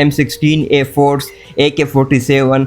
M16 A4, AK-47,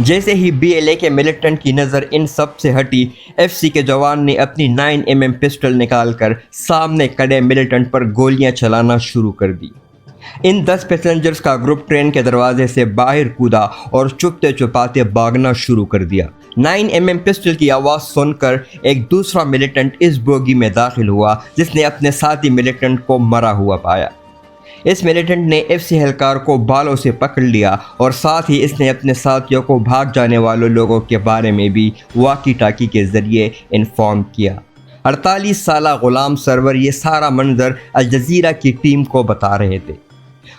جیسے ہی be L اے کے militant کی نظر ان سب سے ہٹی، ایف سی کے جوان نے اپنی 9mm پسٹل نکال کر سامنے کھڑے ملیٹنٹ پر گولیاں چلانا شروع کر دی۔ ان 10 پیسنجرز کا گروپ ٹرین کے دروازے سے باہر کودا اور چھپتے چھپاتے بھاگنا شروع کر دیا۔ 9mm پسٹل کی آواز سن کر ایک دوسرا ملیٹنٹ اس بوگی میں داخل ہوا جس نے اپنے ساتھی ملیٹنٹ کو مرا ہوا پایا۔ اس ملیٹنٹ نے ایف سی اہلکار کو بالوں سے پکڑ لیا اور ساتھ ہی اس نے اپنے ساتھیوں کو بھاگ جانے والوں لوگوں کے بارے میں بھی واکی ٹاکی کے ذریعے انفارم کیا۔ 48 سالہ غلام سرور یہ سارا منظر الجزیرہ کی ٹیم کو بتا رہے تھے۔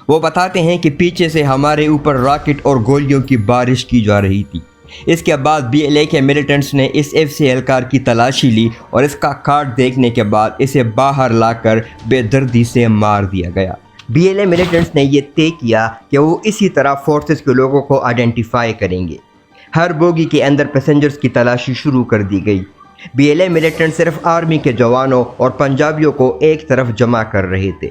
وہ بتاتے ہیں کہ پیچھے سے ہمارے اوپر راکٹ اور گولیوں کی بارش کی جا رہی تھی۔ اس کے بعد بی ایل اے کے ملیٹنٹس نے اس ایف سی اہلکار کی تلاشی لی اور اس کا کارڈ دیکھنے کے بعد اسے باہر لا کر بے دردی سے مار دیا گیا۔ بی ایل اے ملیٹنٹس نے یہ طے کیا کہ وہ اسی طرح فورسز کے لوگوں کو آئیڈینٹیفائی کریں گے۔ ہر بوگی کے اندر پیسنجرز کی تلاشی شروع کر دی گئی۔ بی ایل اے ملیٹنٹ صرف آرمی کے جوانوں اور پنجابیوں کو ایک طرف جمع کر رہے تھے۔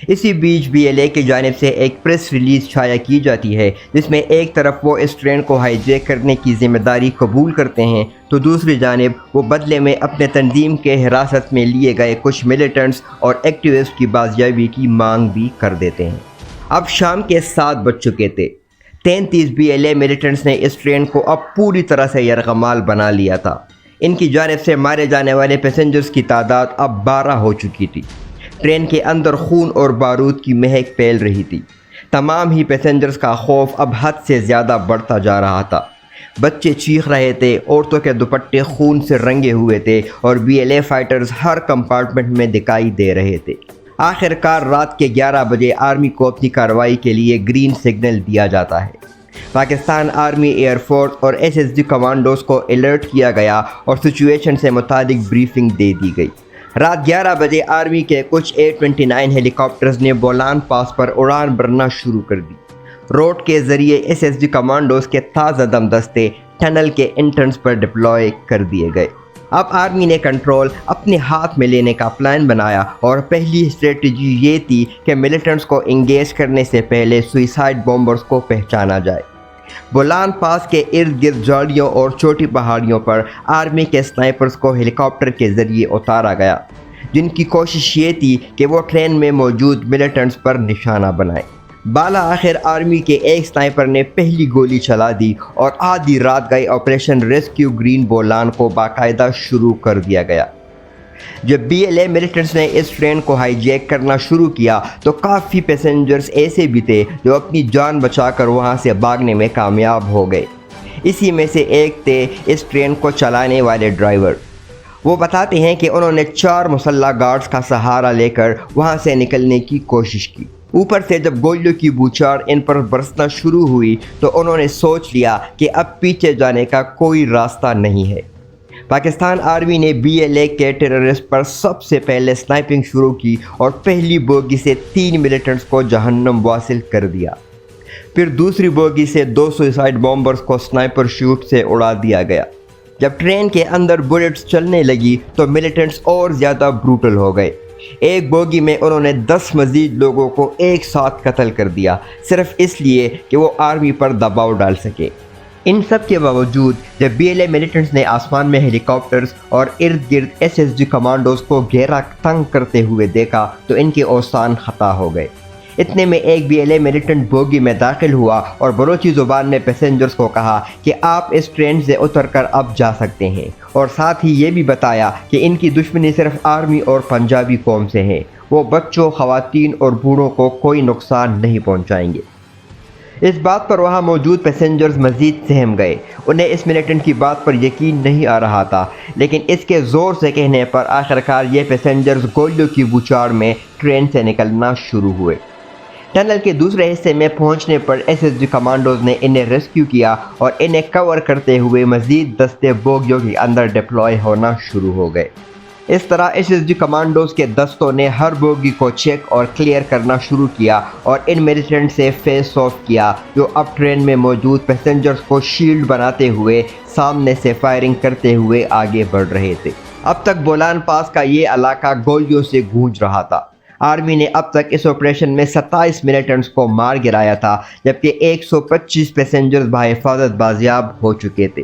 اسی بیچ بی ایل اے کی جانب سے ایک پریس ریلیز شائع کی جاتی ہے جس میں ایک طرف وہ اس ٹرین کو ہائی جیک کرنے کی ذمہ داری قبول کرتے ہیں تو دوسری جانب وہ بدلے میں اپنے تنظیم کے حراست میں لیے گئے کچھ ملیٹنٹس اور ایکٹیوسٹ کی بازیابی کی مانگ بھی کر دیتے ہیں۔ اب شام کے 7 بج چکے تھے۔ 33 بی ایل اے ملیٹنٹس نے اس ٹرین کو اب پوری طرح سے یرغمال بنا لیا تھا۔ ان کی جانب سے مارے جانے والے پیسنجرز کی تعداد اب 12 ہو چکی تھی۔ ٹرین کے اندر خون اور بارود کی مہک پھیل رہی تھی۔ تمام ہی پیسنجرز کا خوف اب حد سے زیادہ بڑھتا جا رہا تھا۔ بچے چیخ رہے تھے، عورتوں کے دوپٹے خون سے رنگے ہوئے تھے اور بی ایل اے فائٹرز ہر کمپارٹمنٹ میں دکھائی دے رہے تھے۔ آخر کار رات کے 11 بجے آرمی کو اپنی کارروائی کے لیے گرین سگنل دیا جاتا ہے۔ پاکستان آرمی، ایئر فورس اور ایس ایس جی کمانڈوز کو الرٹ کیا گیا اور سچویشن سے متعلق بریفنگ دے دی گئی۔ رات 11 بجے آرمی کے کچھ A-29 ہیلی کاپٹرز نے بولان پاس پر اڑان بھرنا شروع کر دی۔ روڈ کے ذریعے ایس ایس جی کمانڈوز کے تازہ دم دستے ٹنل کے انٹرنس پر ڈپلوائے کر دیے گئے۔ اب آرمی نے کنٹرول اپنے ہاتھ میں لینے کا پلان بنایا اور پہلی اسٹریٹجی یہ تھی کہ ملیٹنٹس کو انگیج کرنے سے پہلے سوئسائڈ بومبرز کو پہچانا جائے۔ بولان پاس کے ارد گرد جھاڑیوں اور چھوٹی پہاڑیوں پر آرمی کے سنائپرز کو ہیلی کاپٹر کے ذریعے اتارا گیا، جن کی کوشش یہ تھی کہ وہ ٹرین میں موجود ملیٹنٹس پر نشانہ بنائیں۔ بالا آخر آرمی کے ایک سنائپر نے پہلی گولی چلا دی اور آدھی رات گئے آپریشن ریسکیو گرین بولان کو باقاعدہ شروع کر دیا گیا۔ جب بی ایل اے ملیٹنٹس نے اس ٹرین کو ہائی جیک کرنا شروع کیا تو کافی پیسنجرز ایسے بھی تھے جو اپنی جان بچا کر وہاں سے بھاگنے میں کامیاب ہو گئے۔ اسی میں سے ایک تھے اس ٹرین کو چلانے والے ڈرائیور۔ وہ بتاتے ہیں کہ انہوں نے 4 مسلح گارڈز کا سہارا لے کر وہاں سے نکلنے کی کوشش کی۔ اوپر سے جب گولیوں کی بوچھار ان پر برسنا شروع ہوئی تو انہوں نے سوچ لیا کہ اب پیچھے جانے کا کوئی راستہ نہیں ہے۔ پاکستان آرمی نے بی ایل اے کے ٹیررسٹ پر سب سے پہلے سنائپنگ شروع کی اور پہلی بوگی سے 3 ملیٹنٹس کو جہنم واصل کر دیا۔ پھر دوسری بوگی سے 2 سوئسائڈ بومبرز کو سنائپر شوٹ سے اڑا دیا گیا۔ جب ٹرین کے اندر بلٹس چلنے لگی تو ملیٹنٹس اور زیادہ بروٹل ہو گئے۔ ایک بوگی میں انہوں نے 10 مزید لوگوں کو ایک ساتھ قتل کر دیا، صرف اس لیے کہ وہ آرمی پر دباؤ ڈال سکے۔ ان سب کے باوجود جب بی ایل اے ملیٹنٹس نے آسمان میں ہیلی کاپٹرز اور ارد گرد ایس ایس جی کمانڈوز کو گھیرا تنگ کرتے ہوئے دیکھا تو ان کے اوزان خطا ہو گئے۔ اتنے میں ایک B L A militant bogie میں داخل ہوا اور بلوچی زبان میں پیسنجرز کو کہا کہ آپ اس ٹرین سے اتر کر اب جا سکتے ہیں، اور ساتھ ہی یہ بھی بتایا کہ ان کی دشمنی صرف آرمی اور پنجابی قوم سے ہے، وہ بچوں، خواتین اور بوڑھوں کو کوئی نقصان نہیں پہنچائیں گے۔ اس بات پر وہاں موجود پیسنجرز مزید سہم گئے۔ انہیں اس ملیٹنٹ کی بات پر یقین نہیں آ رہا تھا، لیکن اس کے زور سے کہنے پر آخرکار یہ پیسنجرز گولیوں کی بوچھاڑ میں ٹرین سے نکلنا شروع ہوئے۔ ٹنل کے دوسرے حصے میں پہنچنے پر ایس ایس جی کمانڈوز نے انہیں ریسکیو کیا اور انہیں کور کرتے ہوئے مزید دستے بوگیوں کے اندر ڈپلوائے ہونا شروع ہو گئے۔ اس طرح ایس ایس جی کمانڈوز کے دستوں نے ہر بوگی کو چیک اور کلیئر کرنا شروع کیا اور ان ملیٹنٹ سے فیس آف کیا جو اب ٹرین میں موجود پیسنجرز کو شیلڈ بناتے ہوئے سامنے سے فائرنگ کرتے ہوئے آگے بڑھ رہے تھے۔ اب تک بولان پاس کا یہ علاقہ گولیوں سے گونج رہا تھا۔ آرمی نے اب تک اس آپریشن میں 27 ملیٹنٹس کو مار گرایا تھا، جبکہ 125 پیسنجرز بحفاظت بازیاب ہو چکے تھے۔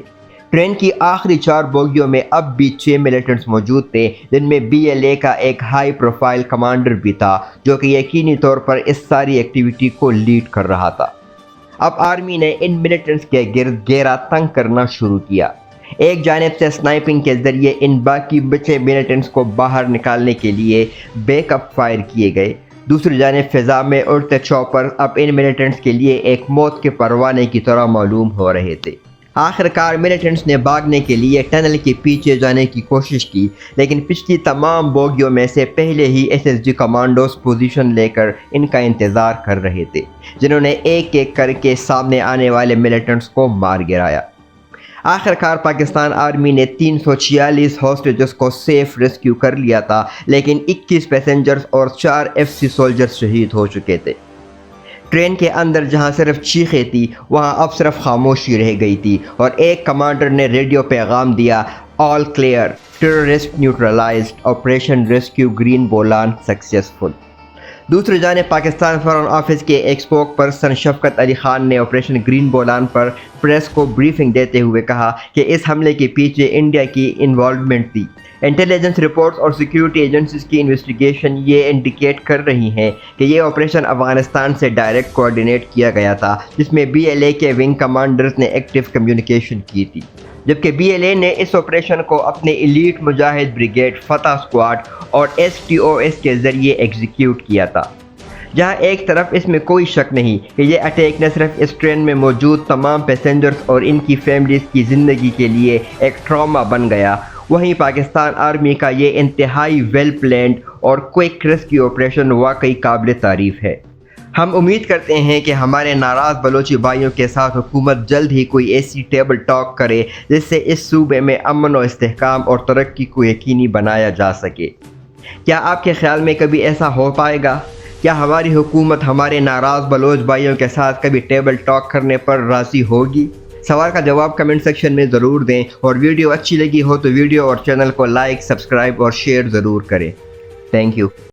ٹرین کی آخری 4 بوگیوں میں اب بھی 6 ملیٹنٹس موجود تھے، جن میں BLA کا ایک ہائی پروفائل کمانڈر بھی تھا جو کہ یقینی طور پر اس ساری ایکٹیویٹی کو لیڈ کر رہا تھا۔ اب آرمی نے ان ملیٹنٹس کے گرد گھیرا تنگ کرنا شروع کیا۔ ایک جانب سے سنائپنگ کے ذریعے ان باقی بچے ملیٹنٹس کو باہر نکالنے کے لیے بیک اپ فائر کیے گئے، دوسری جانب فضا میں اڑتے چاپر اب ان ملیٹنٹس کے لیے ایک موت کے پروانے کی طرح معلوم ہو رہے تھے۔ آخرکار ملیٹنٹس نے بھاگنے کے لیے ٹنل کے پیچھے جانے کی کوشش کی، لیکن پچھلی تمام بوگیوں میں سے پہلے ہی SSG کمانڈوز پوزیشن لے کر ان کا انتظار کر رہے تھے، جنہوں نے ایک ایک کر کے سامنے آنے والے ملیٹنٹس کو مار گرایا۔ آخرکار پاکستان آرمی نے 346 ہاسٹیجز کو سیف ریسکیو کر لیا تھا، لیکن 21 پیسنجرز اور 4 FC سولجرز شہید ہو چکے تھے۔ ٹرین کے اندر جہاں صرف چیخیں تھی، وہاں اب صرف خاموشی رہ گئی تھی، اور ایک کمانڈر نے ریڈیو پیغام دیا، all clear, terrorist neutralised, operation rescue green Bolan successful. دوسری جانب پاکستان فارن آفس کے ایک اسپوک پرسن شفقت علی خان نے آپریشن گرین بولان پر پریس کو بریفنگ دیتے ہوئے کہا کہ اس حملے کے پیچھے انڈیا کی انوالومنٹ تھی۔ انٹیلیجنس رپورٹس اور سیکیورٹی ایجنسیز کی انویسٹیگیشن یہ انڈیکیٹ کر رہی ہیں کہ یہ آپریشن افغانستان سے ڈائریکٹ کوآرڈینیٹ کیا گیا تھا، جس میں BLA کے ونگ کمانڈرز نے ایکٹیو کمیونیکیشن کی تھی، جبکہ BLA نے اس آپریشن کو اپنے ایلیٹ مجاہد بریگیڈ فتح اسکواڈ اور STOS کے ذریعے ایگزیکیوٹ کیا تھا۔ جہاں ایک طرف اس میں کوئی شک نہیں کہ یہ اٹیک نہ صرف اس ٹرین میں موجود تمام پیسنجرز اور ان کی فیملیز کی زندگی کے لیے ایک ٹراما بن گیا، وہیں پاکستان آرمی کا یہ انتہائی ویل پلانڈ اور کوئک ریسکیو آپریشن واقعی قابل تعریف ہے۔ ہم امید کرتے ہیں کہ ہمارے ناراض بلوچی بھائیوں کے ساتھ حکومت جلد ہی کوئی ایسی ٹیبل ٹاک کرے جس سے اس صوبے میں امن و استحکام اور ترقی کو یقینی بنایا جا سکے۔ کیا آپ کے خیال میں کبھی ایسا ہو پائے گا؟ کیا ہماری حکومت ہمارے ناراض بلوچ بھائیوں کے ساتھ کبھی ٹیبل ٹاک کرنے پر راضی ہوگی؟ سوال کا جواب کمنٹ سیکشن میں ضرور دیں، اور ویڈیو اچھی لگی ہو تو ویڈیو اور چینل کو لائک، سبسکرائب اور شیئر ضرور کریں۔ Thank you.